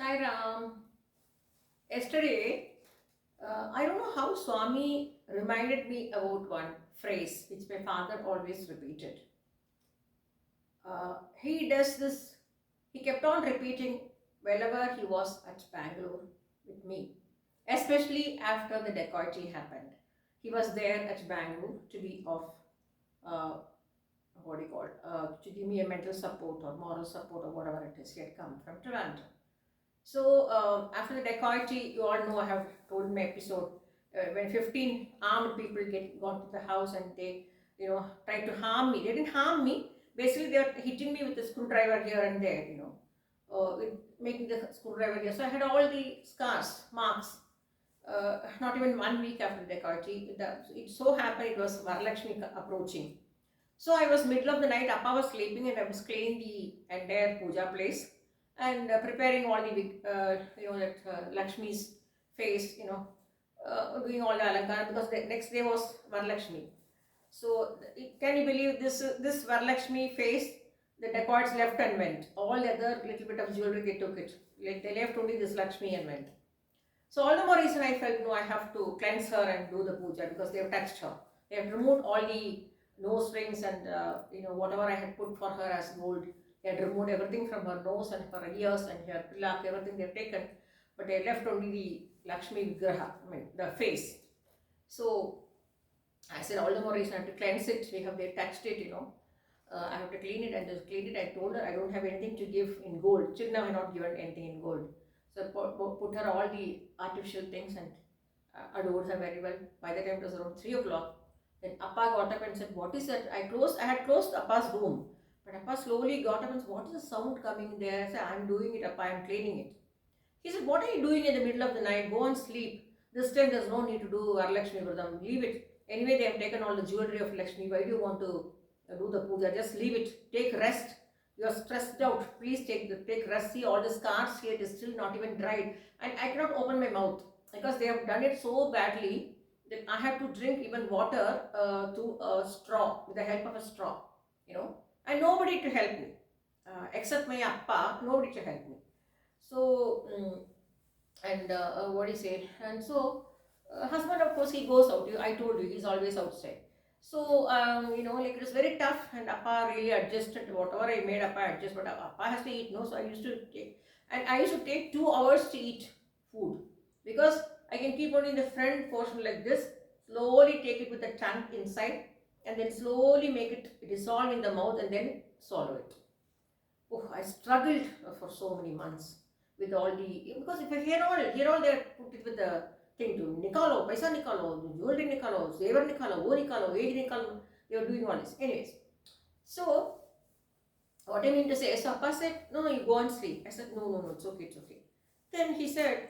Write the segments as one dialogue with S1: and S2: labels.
S1: Sai Ram. Yesterday, I don't know how Swami reminded me about one phrase which my father always repeated. He does this, he kept on repeating whenever he was at Bangalore with me, especially after the dacoity happened. He was there at Bangalore to be of, uh, what do you call it, to give me a mental support or moral support or whatever it is. He had come from Toronto. So after the dacoity, you all know I have told in my episode when 15 armed people got to the house and they, tried to harm me. They didn't harm me. Basically, they were hitting me with a screwdriver here and there, making the screwdriver here. So I had all the scars, marks. Not even 1 week after the dacoity, it so happened it was Varalakshmi approaching. So I was middle of the night, Appa was sleeping and I was cleaning the entire puja place and preparing all the, that Lakshmi's face, doing all the alankara because the next day was Varalakshmi. So can you believe this Varalakshmi face, the dacoits left and went. All the other little bit of jewelry they took it. Like they left only this Lakshmi and went. So all the more reason I felt no, I have to cleanse her and do the puja because they have touched her. They have removed all the nose rings and whatever I had put for her as gold. They had removed everything from her nose and her ears and her pilak, everything they have taken. But they left only the Lakshmi Vigraha, I mean the face. So I said all the more reason I have to cleanse it. They touched it, I have to clean it and just clean it. I told her I don't have anything to give in gold. Till now I have not given anything in gold. So put her all the artificial things and adored her very well. By the time it was around 3 o'clock, then Appa got up and said, "What is that?" I had closed Appa's room. But Appa slowly got up and said, "What is the sound coming there?" I said, "I'm doing it, Appa, I'm cleaning it." He said, "What are you doing in the middle of the night? Go and sleep. This time there's no need to do Varalakshmi Vradam. Leave it. Anyway, they have taken all the jewelry of Lakshmi. Why do you want to do the puja? Just leave it. Take rest. You are stressed out. Please take rest. See all the scars here. It is still not even dried. And I cannot open my mouth because they have done it so badly that I have to drink even water through a straw, with the help of a straw, and nobody to help me. Except my appa, nobody to help me. So, and what do you say? And so, husband, of course, he goes out. I told you, he's always outside. So, like it was very tough, and Appa really adjusted whatever I made. Appa adjust, but Appa has to eat. No, so I used to take, and I used to take 2 hours to eat food because I can keep only in the front portion like this. Slowly take it with the tongue inside, and then slowly make it dissolve in the mouth, and then swallow it. Oh, I struggled for so many months with all the, because if I hear all they put it with the thing to Nikalo, Paisa Nikalo, jewelry Nikalo, Saver Nikalo, O Nikalo, age Nikalo, they were doing all this. Anyways, so what I mean to say, so Appa said, no, you go and sleep. I said, no, it's okay. Then he said,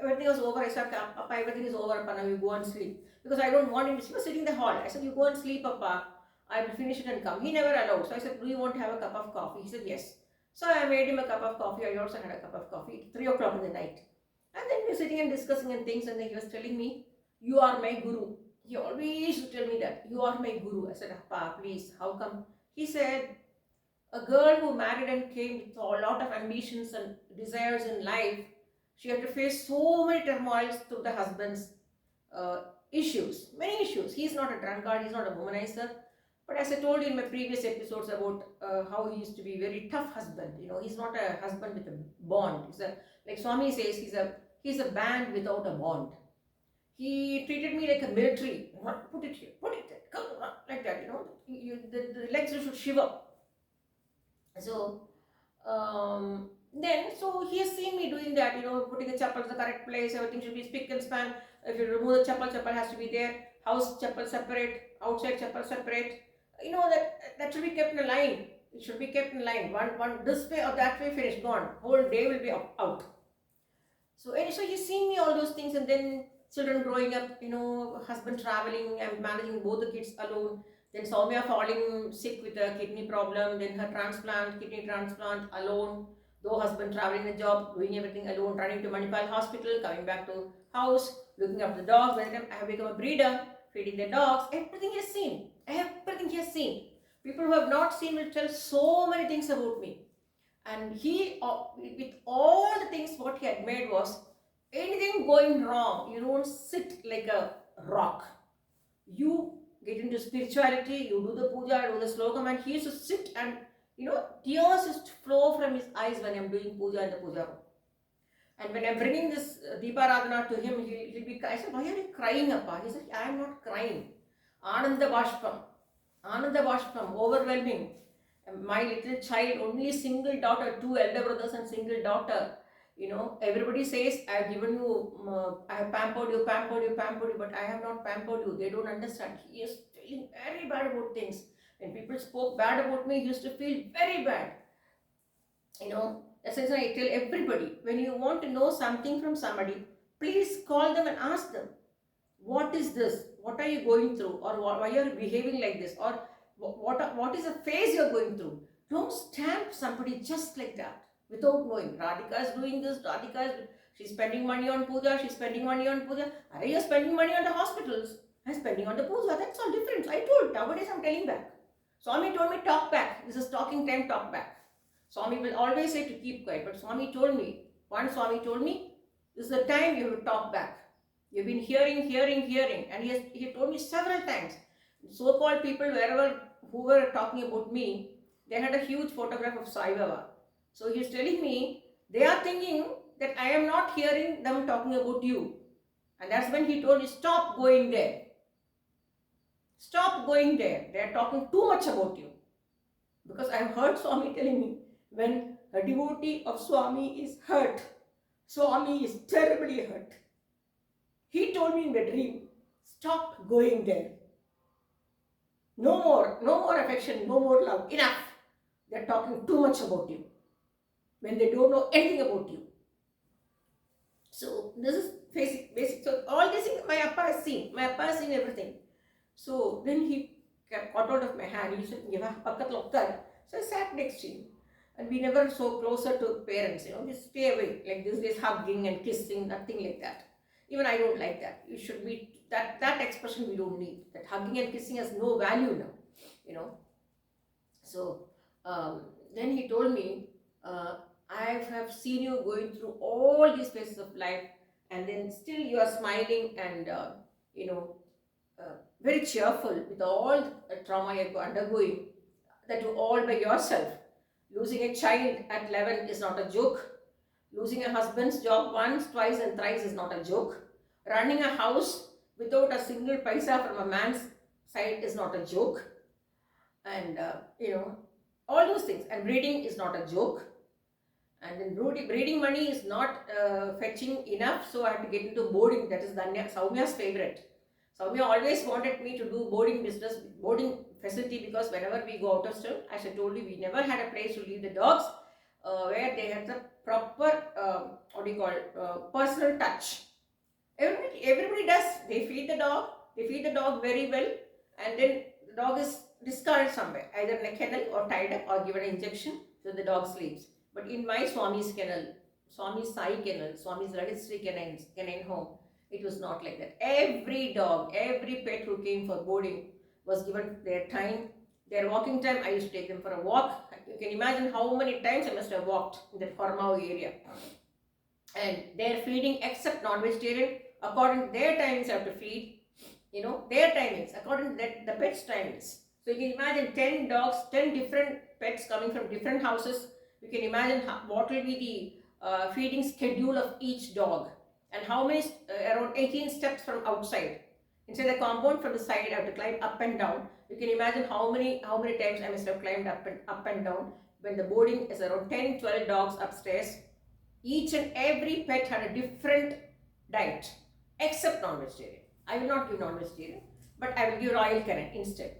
S1: everything was over. I said, Appa, everything is over, Appa, now you go and sleep. Because I don't want him to, he was sitting in the hall. I said, you go and sleep, Appa. I will finish it and come. He never allowed. So I said, do you want to have a cup of coffee? He said, yes. So I made him a cup of coffee. I also had a cup of coffee, 3 o'clock in the night. And then we were sitting and discussing and things, and then he was telling me, you are my guru. He always used to tell me that, you are my guru. I said, Appa, please, how come? He said, a girl who married and came with a lot of ambitions and desires in life, she had to face so many turmoils through the husband's issues, many issues. He's not a drunkard, he's not a womanizer. But as I told you in my previous episodes about how he used to be a very tough husband, he's not a husband with a bond. Like Swami says, he's a band without a bond. He treated me like a military. Put it here, put it there, come like that. The legs should shiver. So so he has seen me doing that, putting the chapel in the correct place, everything should be spick and span. If you remove the chapel has to be there, house chapel separate, outside chapel separate, that should be kept in a line. It should be kept in line, one this way or that way, finished, gone, whole day will be out. So he's seen me all those things, and then children growing up, husband traveling, I'm managing both the kids alone. Then Soumya falling sick with a kidney problem, then her kidney transplant alone. Though husband traveling the job, doing everything alone, running to Manipal hospital, coming back to house, looking after the dogs. By the time I have become a breeder, feeding the dogs, everything he has seen. Everything he has seen. People who have not seen will tell so many things about me. And he, with all the things what he admired was anything going wrong, you don't sit like a rock. You get into spirituality, you do the puja, do the slokam, and he used to sit and tears used to flow from his eyes when I'm doing puja in the puja room. And when I'm bringing this Deeparadhana to him, he'll be, I said, why are you crying, Appa? He said, I am not crying. Ananda Bashpam. Ananda Bashpam, overwhelming. My little child, only single daughter, two elder brothers and single daughter. Everybody says, I have given you, I have pampered you, pampered you, pampered you, but I have not pampered you. They don't understand. He is feeling very bad about things. When people spoke bad about me, he used to feel very bad. That's why I tell everybody, when you want to know something from somebody, please call them and ask them, what is this? What are you going through? Or why are you behaving like this? Or what is the phase you're going through? Don't stamp somebody just like that without knowing. Radhika is doing this, she's spending money on puja, she's spending money on puja. Are you spending money on the hospitals? I'm spending on the puja. That's all different. I told, nowadays I'm telling back. Swami told me, talk back. This is talking time, talk back. Swami will always say to keep quiet, but Swami told me, this is the time you have to talk back. You've been hearing, and he told me several times. So-called people, who were talking about me, they had a huge photograph of Sai Baba. So he's telling me, they are thinking that I am not hearing them talking about you. And that's when he told me, stop going there. Stop going there. They are talking too much about you. Because I have heard Swami telling me, when a devotee of Swami is hurt, Swami is terribly hurt. He told me in the dream, stop going there. No more affection, no more love. Enough. They're talking too much about you when they don't know anything about you. So this is basic. So all these things my appa has seen. My appa has seen everything. So then he got out of my hand. He said, so I sat next to him. And we never so closer to parents, we stay away. Like this is hugging and kissing, nothing like that. Even I don't like that. You should be, that expression we don't need. That hugging and kissing has no value now, So then he told me, I have seen you going through all these phases of life, and then still you are smiling and, very cheerful with all the trauma you're undergoing, that you all by yourself. Losing a child at 11 is not a joke. Losing a husband's job once, twice and thrice is not a joke. Running a house without a single paisa from a man's side is not a joke. And, all those things. And breeding is not a joke. And then breeding money is not fetching enough, so I have to get into boarding. That is Saumya's favorite. Saumya always wanted me to do boarding facility, because whenever we go out of town, as I told you, we never had a place to leave the dogs where they had the proper, personal touch. Everybody does. They feed the dog very well, and then the dog is discarded somewhere, either in a kennel or tied up or given an injection, so the dog sleeps. But in my Swami's kennel, Swami's Sai kennel, Swami's registry canine home, it was not like that. Every dog, every pet who came for boarding was given their time, their walking time. I used to take them for a walk. You can imagine how many times I must have walked in that Hormao area. And their feeding, except non-vegetarian, according to their timings, I have to feed. Their timings, according to the pet's timings. So you can imagine 10 dogs, 10 different pets coming from different houses. You can imagine what will be the feeding schedule of each dog, and how many, around 18 steps from outside. Inside the compound, from the side, I have to climb up and down. You can imagine how many times I must have climbed up and down. When the boarding is around 10, 12 dogs upstairs, each and every pet had a different diet, except non-vegetarian. I will not give non-vegetarian, but I will give royal canin instead.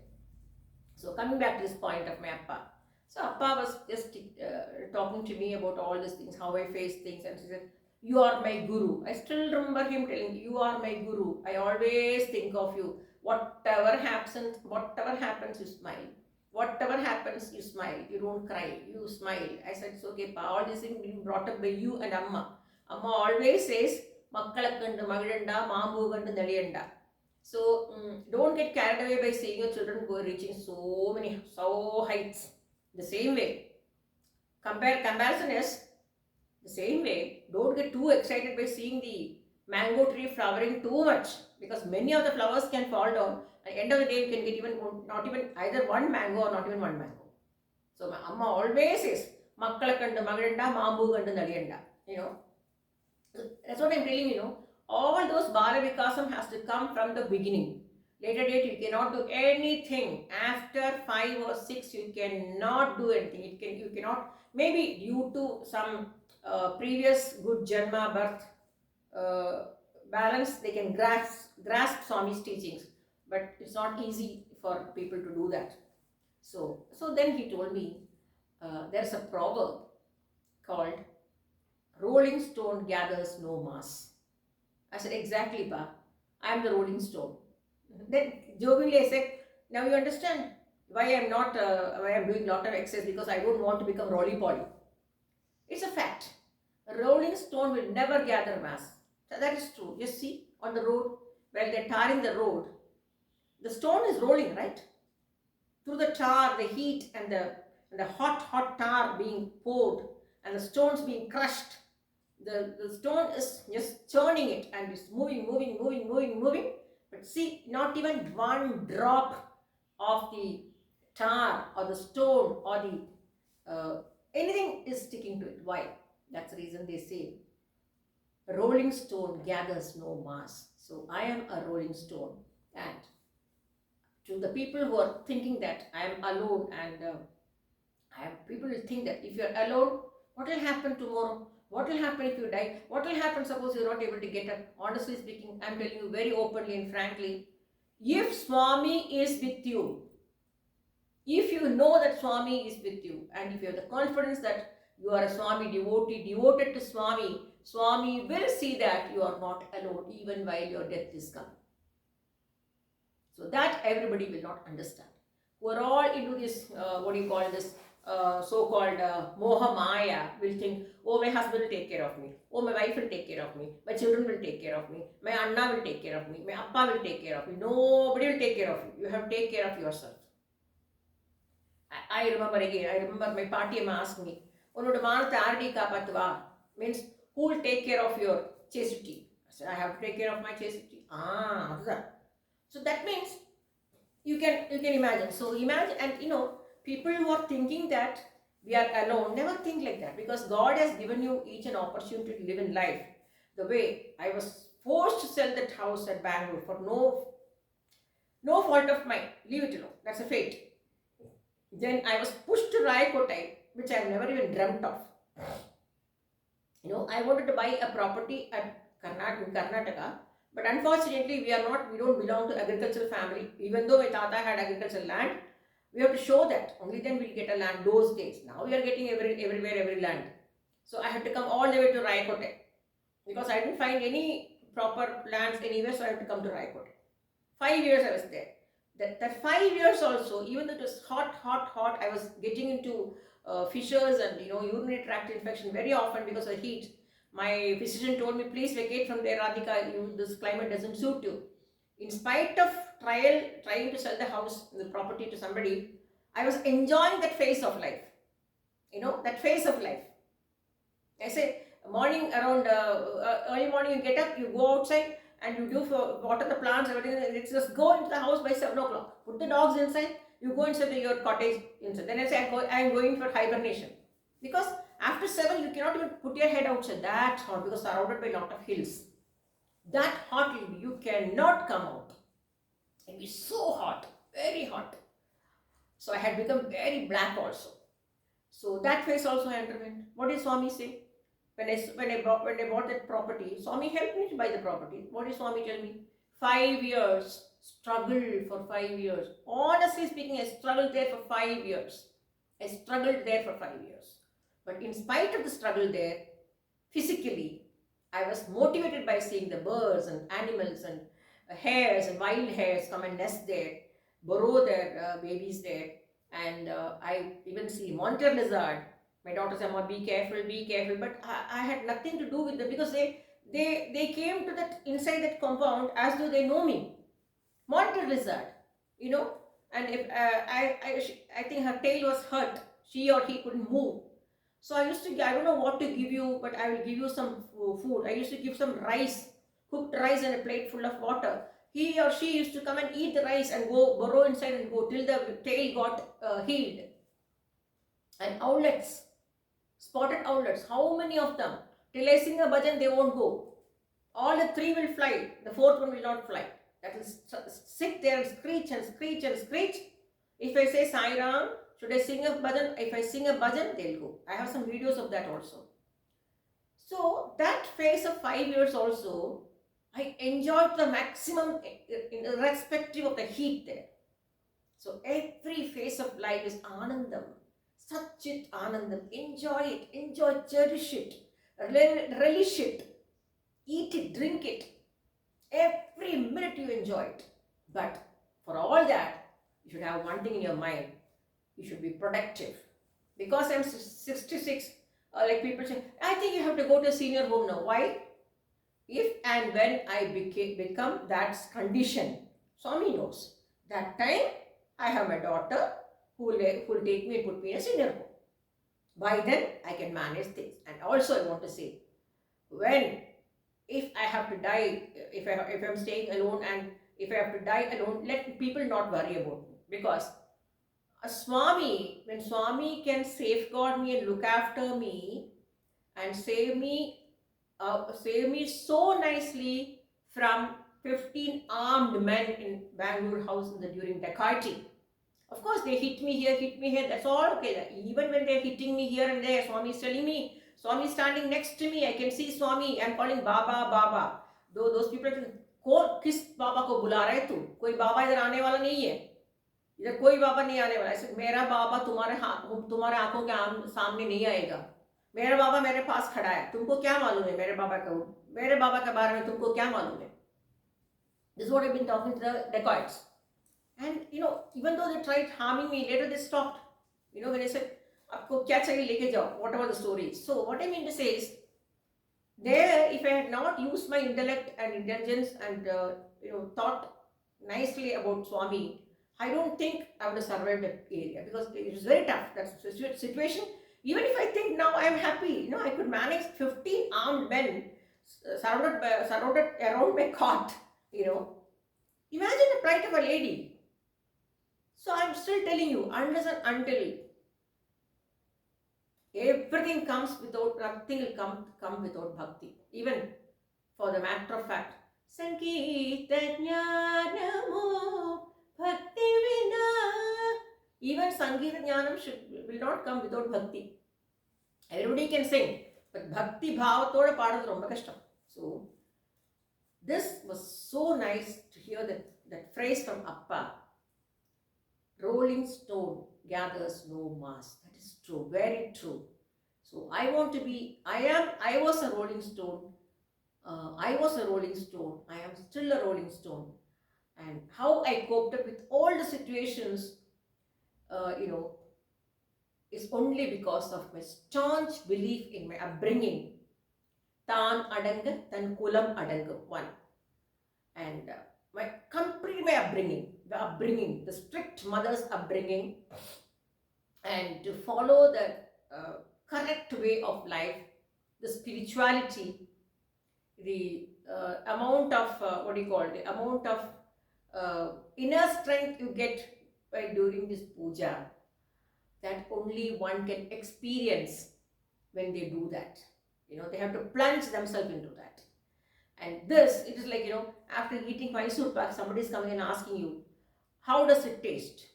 S1: So coming back to this point of my appa. So appa was just talking to me about all these things, how I face things, and she said, you are my guru. I still remember him telling, you are my guru. I always think of you. Whatever happens, you smile. Whatever happens, you smile. You don't cry. You smile. I said, it's okay, Pa. All these things being brought up by you and Amma. Amma always says, Makkalakandu Magidanda, Mambugandu Naliyanda. So don't get carried away by seeing your children reaching so heights. The same way. Comparison is, The same way, don't get too excited by seeing the mango tree flowering too much, because many of the flowers can fall down. At the end of the day, you can get even not even either one mango or not even one mango. So my amma always says, "Makkala kandu magalanda, mambu kandu naliyanda." You know, that's what I'm telling you. Know, all those bala vikasam has to come from the beginning. Later date, you cannot do anything. After 5 or 6, you cannot do anything. You cannot, maybe due to some previous good janma birth uh, balance, they can grasp Swami's teachings, but it's not easy for people to do that. So then he told me there's a proverb called "Rolling stone gathers no mass." I said, exactly, Pa. I am the rolling stone. Then jokingly I said, now you understand why I'm doing lot of exercise, because I don't want to become roly poly. It's a fact. A rolling stone will never gather mass. So that is true. Just see on the road, while they're tarring the road, the stone is rolling, right? Through the tar, the heat, and the hot tar being poured, and the stones being crushed. The stone is just churning it, and it's moving. But see, not even one drop of the tar or the stone or the anything is sticking to it. Why? That's the reason they say a rolling stone gathers no mass. So I am a rolling stone. And to the people who are thinking that I am alone, and people will think that if you're alone, what will happen tomorrow? What will happen if you die? What will happen suppose you're not able to get up? Honestly speaking, I'm telling you very openly and frankly, if Swami is with you, if you know that Swami is with you, and if you have the confidence that you are a Swami devotee, devoted to Swami, Swami will see that you are not alone even while your death is coming. So that everybody will not understand. Who are all into this, what do you call this, so-called moha maya, will think, oh, my husband will take care of me, oh, my wife will take care of me, my children will take care of me, my anna will take care of me, my appa will take care of me. Nobody will take care of you. You have to take care of yourself. I remember again, I remember my party asked me, "Unoda manatha ardi kapatva," means who will take care of your chastity? I said, I have to take care of my chastity. Ah, so that means you can imagine. So imagine, and people who are thinking that we are alone, never think like that, because God has given you each an opportunity to live in life. The way I was forced to sell that house at Bangalore for no fault of mine, leave it alone, that's a fate. Then I was pushed to Rayakotai, which I've never even dreamt of. I wanted to buy a property at Karnataka, but unfortunately we don't belong to agricultural family. Even though my tata had agricultural land, we have to show that. Only then we'll get a land those days. Now we are getting everywhere, every land. So I had to come all the way to Rayakote, because I didn't find any proper lands anywhere, so I had to come to Rayakote. 5 years I was there. That 5 years also, even though it was hot, I was getting into fissures and urinary tract infection very often because of the heat. My physician told me, please vacate from there, Radhika, this climate doesn't suit you. In spite of trying to sell the house, the property to somebody, I was enjoying that phase of life. That phase of life. I say, morning around early morning, you get up, you go outside, and you do for water the plants, everything. Let's just go into the house by 7 o'clock. Put the dogs inside. You go inside your cottage inside. Then I say, I'm going for hibernation, because after 7 you cannot even put your head outside. That hot, because surrounded by a lot of hills. That hot, you cannot come out. It is so hot, very hot. So I had become very black also. So that phase also I underwent. What did Swami say? When I bought that property, Swami helped me to buy the property. What did Swami tell me? 5 years, struggled for 5 years. Honestly speaking, I struggled there for 5 years. But in spite of the struggle there, physically, I was motivated by seeing the birds and animals and hares and wild hares come and nest there, burrow their babies there. And I even see monitor lizard. My daughter said, "Mama, be careful." But I had nothing to do with them, because they came to that inside that compound as though they know me. Monitor lizard, and if I think her tail was hurt, she or he couldn't move. So I used to, I don't know what to give you, but I will give you some food. I used to give some rice, cooked rice and a plate full of water. He or she used to come and eat the rice and go burrow inside and go till the tail got healed. And owlets, spotted owlets, how many of them? Till I sing a bhajan, they won't go. All the three will fly, the fourth one will not fly. That will sit there and screech and screech and screech. If I say Sai Ram, should I sing a bhajan? If I sing a bhajan, they'll go. I have some videos of that also. So that phase of 5 years also, I enjoyed the maximum irrespective of the heat there. So every phase of life is anandam. Such it anandam. Enjoy, cherish it, relish it, eat it, drink it. Every minute you enjoy it. But for all that, you should have one thing in your mind. You should be productive. Because I'm 66, like people say, I think you have to go to a senior home now. Why? If and when I become that condition, Swami knows. That time, I have my daughter who will take me and put me in a senior home. By then, I can manage things. And also, I want to say, if I have to die, if I'm staying alone and if I have to die alone, let people not worry about me. Because a Swami, when Swami can safeguard me and look after me and save me so nicely from 15 armed men in Bangalore house during dacoity. Of course, they hit me here, that's all okay. Even when they're hitting me here and there, Swami is telling me, Swami is standing next to me, I can see Swami, I'm calling Baba, Baba. Those people, किस बाबा को बुला रहे तू? कोई बाबा इधर आने वाला नहीं है, इधर कोई बाबा नहीं आने वाला. ऐसे मेरा बाबा तुम्हारे आंखों के सामने नहीं आएगा. मेरा बाबा मेरे पास खड़ा है, तुमको क्या मालूम है मेरे बाबा के बारे में तुमको क्या मालूम है? This is what I've been talking to the dacoits. And even though they tried harming me, later they stopped. When I said, "Aapko kya chahiye leke jao," whatever the story is. So what I mean to say is, there, if I had not used my intellect and intelligence and thought nicely about Swami, I don't think I would have survived that area, because it was very tough, that situation. Even if I think now I am happy, I could manage 15 armed men surrounded around my cot, Imagine the plight of a lady. So I'm still telling you, unless and until everything comes without, nothing will come without bhakti. Even for the matter of fact, Sankita Jnanamo Bhakti Vina. Even Sangeeta Jnanam will not come without bhakti. Everybody can sing, but bhakti bhavatoda paadadu romba kashtam. So this was so nice to hear that phrase from Appa. Rolling stone gathers no mass. That is true, very true. So I was a rolling stone. I was a rolling stone. I am still a rolling stone. And how I coped up with all the situations, is only because of my staunch belief in my upbringing. Tan adanga, tan kulam adanga, one. And my upbringing, the strict mother's upbringing, and to follow the correct way of life, the spirituality, the amount of the amount of inner strength you get by doing this puja, that only one can experience when they do that. They have to plunge themselves into that. And this, it is like, after eating Mysore pak, somebody is coming and asking you, how does it taste?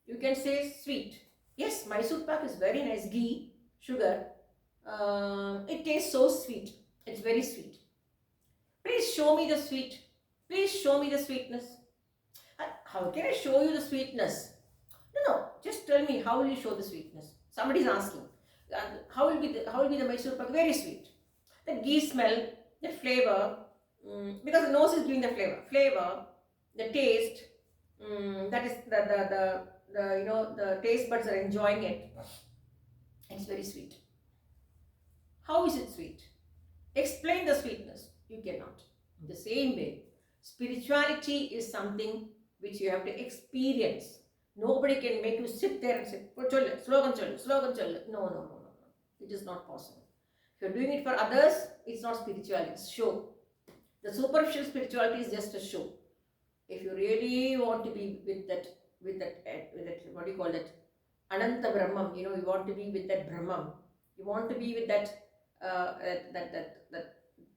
S1: You can say sweet. Yes, Mysore pak is very nice, ghee, sugar. It tastes so sweet. It's very sweet. Please show me the sweet. Please show me the sweetness. How can I show you the sweetness? No, just tell me, how will you show the sweetness? Somebody is asking. How will be the Mysore pak? Very sweet. The ghee smell, the flavor, because the nose is giving the flavor, the taste, that is the taste buds are enjoying it. It's very sweet. How is it sweet? Explain the sweetness. You cannot. In the same way, spirituality is something which you have to experience. Nobody can make you sit there and say, slogan chal. No. It is not possible. If you're doing it for others, it's not spirituality, it's show. The superficial spirituality is just a show. If you really want to be with that, what do you call that? Ananta Brahman, you want to be with that Brahman. You want to be with that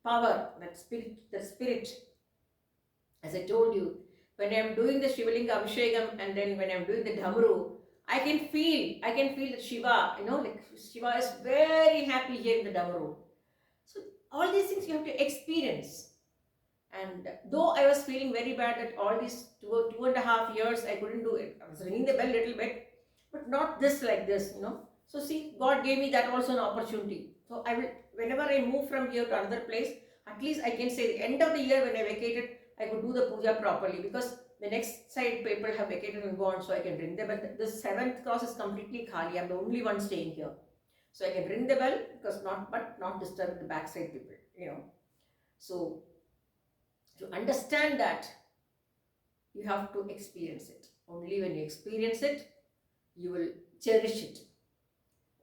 S1: power, that spirit. As I told you, when I'm doing the Shivalinga Abhishekam and then when I'm doing the Dhamru, I can feel that Shiva, like Shiva is very happy here in the Dhamru. So all these things you have to experience. And though I was feeling very bad that all these 2.5 years I couldn't do it, I was ringing the bell a little bit, but not this like this. So see, God gave me that also an opportunity. So I will, whenever I move from here to another place, at least I can say the end of the year when I vacated, I could do the puja properly, because the next side people have vacated and gone, so I can ring the bell. The seventh cross is completely khali. I'm the only one staying here, so I can ring the bell because not disturb the backside people. So to understand that, you have to experience it. Only when you experience it, you will cherish it.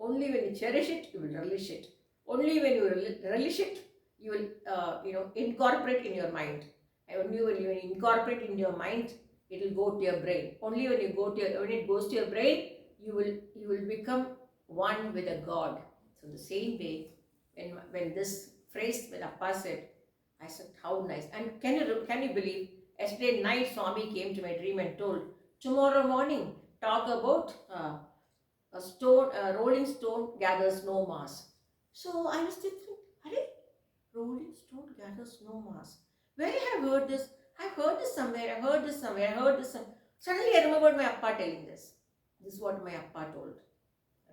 S1: Only when you cherish it, you will relish it. Only when you relish it, you will incorporate in your mind. And only when you incorporate in your mind, it will go to your brain. Only when when it goes to your brain, you will become one with a God. So the same way, when this phrase when Appa said, I said, how nice. And can you believe, yesterday night Swami came to my dream and told, tomorrow morning talk about a rolling stone gathers no mass. So I was thinking, Hare, rolling stone gathers no mass. Where I have heard this? I've heard this somewhere, I heard this somewhere, I heard this somewhere. Suddenly I remembered my Appa telling this. This is what my Appa told.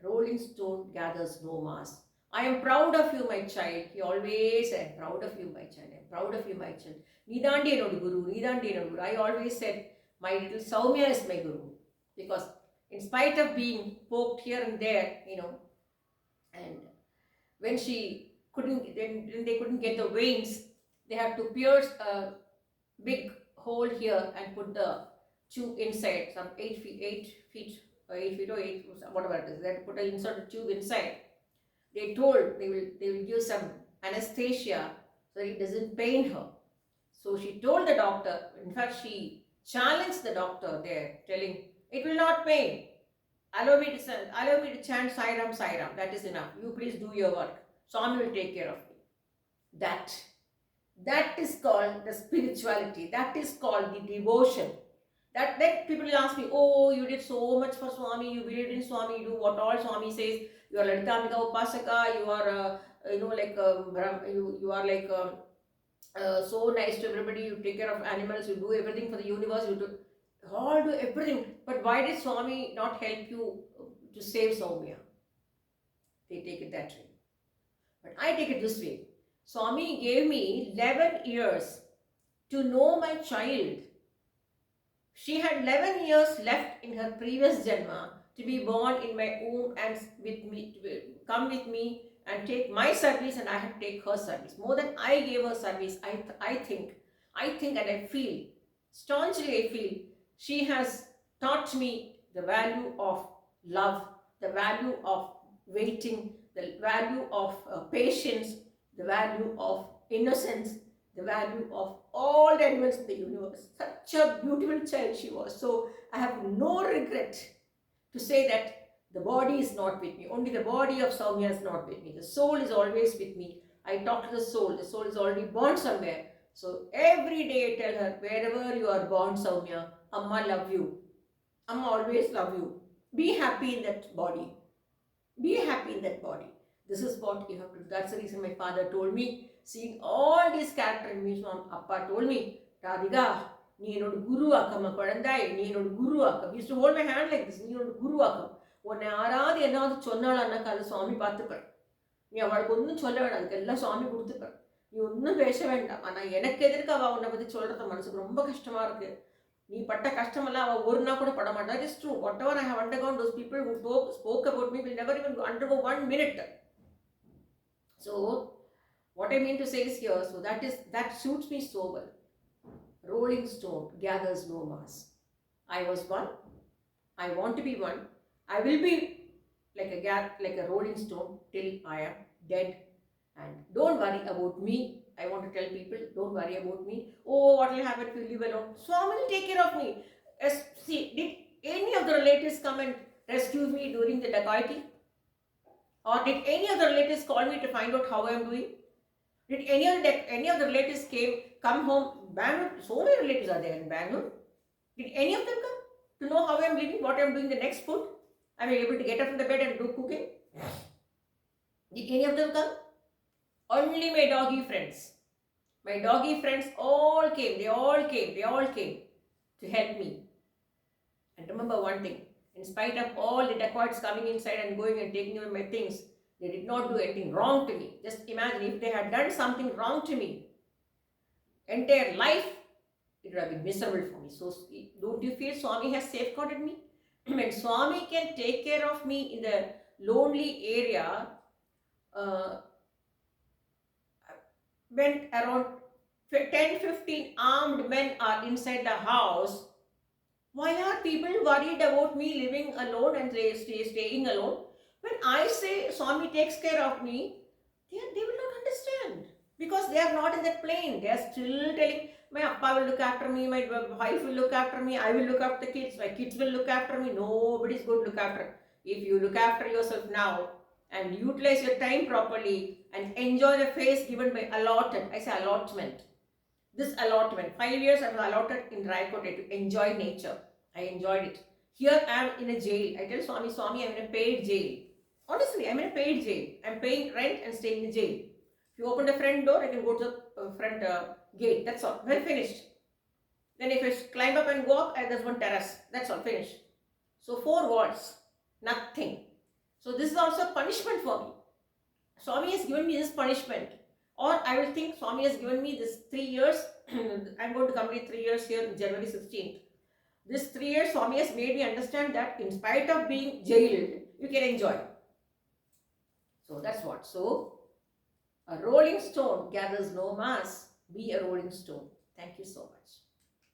S1: Rolling stone gathers no mass. I am proud of you, my child. He always said, proud of you, my child. I'm proud of you, my child. Nidandi enodu guru, Nidandi enodu guru. I always said, my little Saumya is my guru. Because in spite of being poked here and there, and when she couldn't, then they couldn't get the veins, they had to pierce a big hole here and put the tube inside, some 8 feet, 8 feet or 8, whatever it is. They had to put an insert tube inside. They told they will give some anesthesia so that it doesn't pain her. So she told the doctor, in fact she challenged the doctor there, telling, it will not pain. Allow me to chant Sai Ram, Sai Ram. That is enough. You please do your work. Swami will take care of me. That is called the spirituality. That is called the devotion. That people will ask me, oh, you did so much for Swami, you believed in Swami, you do what all Swami says, you are Lalitamika Upasaka, you are, you are like so nice to everybody, you take care of animals, you do everything for the universe, you do everything. But why did Swami not help you to save Soumya? They take it that way. But I take it this way. Swami gave me 11 years to know my child. She had 11 years left in her previous Janma to be born in my womb and come with me and take my service, and I had to take her service. More than I gave her service, I think and I feel, staunchly I feel, she has taught me the value of love, the value of waiting, the value of patience, the value of innocence, the value of all the animals in the universe. Such a beautiful child she was. So I have no regret to say that the body is not with me. Only the body of Soumya is not with me. The soul is always with me. I talk to the soul. The soul is already born somewhere. So every day I tell her, wherever you are born, Soumya, Amma love you. Amma always love you. Be happy in that body. Be happy in that body. This is what you have to do. That's the reason my father told me, seeing all these characters in me, Appa told me, Radhika, nee enodu guru akkama kuzhandai, nee enodu guru akkam. He used to hold my hand like this, nee enodu guru akkam. உன்னை யாராவது என்னாவது சொன்னாலன்னாக்கா அது சுவாமி பார்த்துக்கள். நீ அவளுக்கு ஒன்றும் சொல்ல வேண்டாம், அதுக்கு எல்லாம் சுவாமி கொடுத்துக்கள். நீ ஒன்றும் பேச வேண்டாம். ஆனால் எனக்கு எதிர்க்க அவள் உன்னை பற்றி சொல்கிறது மனசுக்கு ரொம்ப கஷ்டமாக இருக்குது. நீ பட்ட கஷ்டமெல்லாம் அவள் ஒரு நாள் கூட பட மாட்டா. That is true. Whatever I have undergone, those people who spoke about me will never even undergo 1 minute. So what I mean to say is here, so that suits me so well. Rolling stone gathers no mass. I was one. I want to be one. I will be like a gap, like a rolling stone till I am dead. And don't worry about me. I want to tell people, don't worry about me. Oh, what will happen if you live alone? Swami will take care of me. See, did any of the relatives come and rescue me during the dacoity? Or did any of the relatives call me to find out how I am doing? Did any of the relatives come home? Bangalore, so many relatives are there in Bangalore. Did any of them come to know how I am living, what I am doing the next food? Am I able to get up from the bed and do cooking? Did any of them come? Only my doggy friends. My doggy friends all came, they all came to help me. And remember one thing, in spite of all the dacoits coming inside and going and taking away my things, they did not do anything wrong to me. Just imagine if they had done something wrong to me, entire life, it would have been miserable for me. So don't you feel Swami has safeguarded me? When Swami can take care of me in the lonely area, uh, when around 10-15 armed men are inside the house, why are people worried about me living alone and staying alone? When I say Swami takes care of me, they will not understand because they are not in that plane. They are still telling, my appa will look after me, my wife will look after me, I will look after the kids, my kids will look after me. Nobody is going to look after. If you look after yourself now and utilize your time properly and enjoy the phase given by allotted, I say allotment. This allotment, 5 years I was allotted in Raikote to enjoy nature. I enjoyed it. Here I am in a jail. I tell Swami, Swami, I'm in a paid jail. Honestly, I'm in a paid jail. I'm paying rent and staying in jail. If you open the front door, I can go to the front gate. That's all. Well, finished. Then if I climb up and go up, there's one terrace. That's all. Finished. So 4 walls. Nothing. So this is also a punishment for me. Swami has given me this punishment. Or I will think Swami has given me this 3 years. I'm going to complete 3 years here on January 16th. This 3 years, Swami has made me understand that in spite of being jailed, you can enjoy. So that's what. So, a rolling stone gathers no mass. Be a rolling stone. Thank you so much.